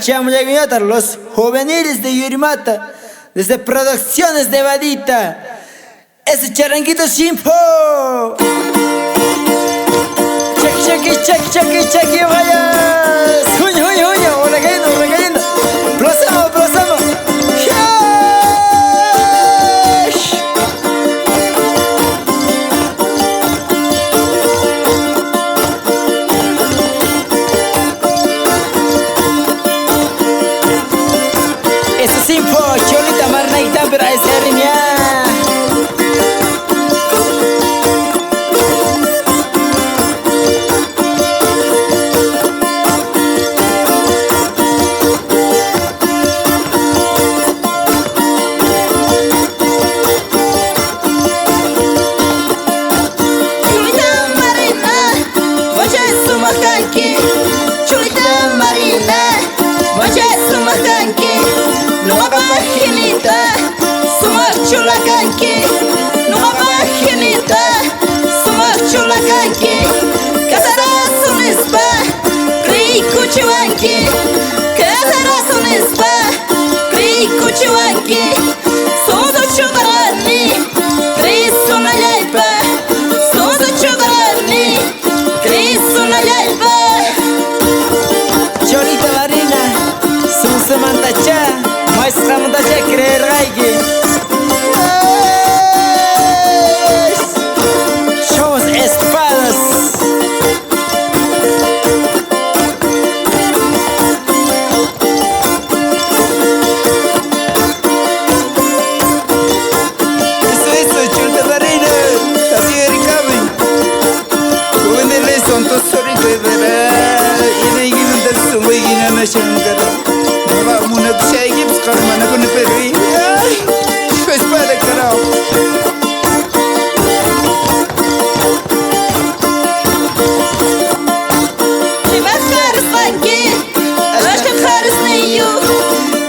Chamuyaguñata, los juveniles de Yurimata, desde Producciones de Vadita, ese charanguito Simpo. Check, vayas. Juño, hola cayendo. Plazamos. Ese Simpo, cholita marnaita, pero ese riña. Cholita Marina, Sunsa Mantacha, Maestra Mantacha, creer Raigi. Somos espadas. Eso, Cholita Marina, también Ricabe. Jóvenes son tus sorritos, ¿verdad? Shankara, Baba Munak Shaykibs, Karmana Peri, Pespada Karao. Chebakar Sanki, Ashkar Snayu,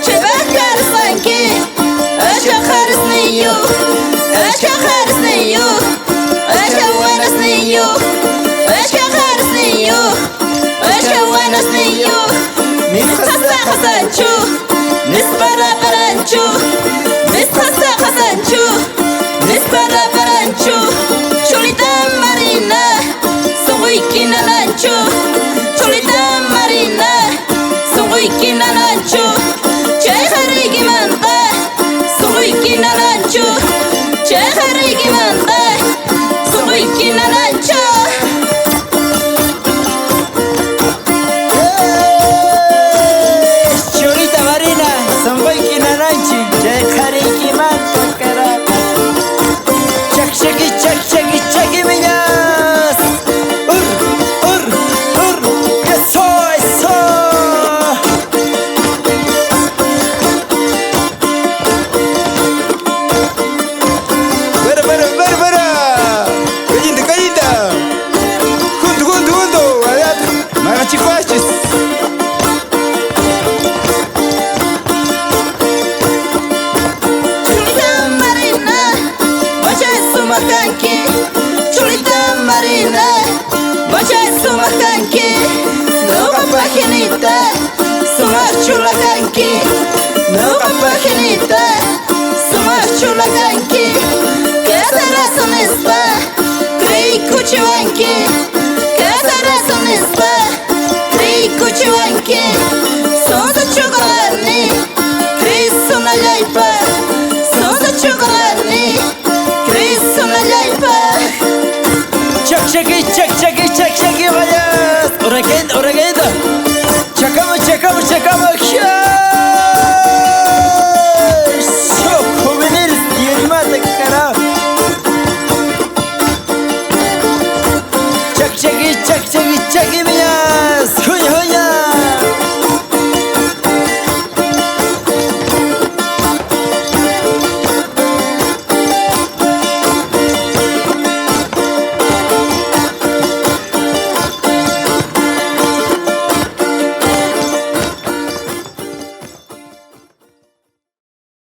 Chebakar Sanki, Ashkar Snayu, Ashkar Snayu, Ashkar Snayu, Ashkar Snayu, Ashkar Snayu. Hasanchu, Mispara Paranchu, Mispasa Hasanchu, Mispara Paranchu, Cholita Marina, Soikina Lanchu, Cholita Marina, Soikina Lanchu, Cheharigi Manta, Soikina Lanchu, Cheharigi Manta, Soikina Lanchu. Check, miñas. Eso. Vera. Callita. Junto. Magachicuaches. Cholita Marina, Bacha Sumakanki, Noga Pakinita, Sumachulakanki, Noga Pakinita, Sumachulakanki, Casarasonespa, Krei Kuchuanki, Casarasonespa, Krei Kuchuanki, Sonda Chocolani, Krei Sunayaipa, Sonda Chocolani. Check, vayas. Oragenda. Chacamos.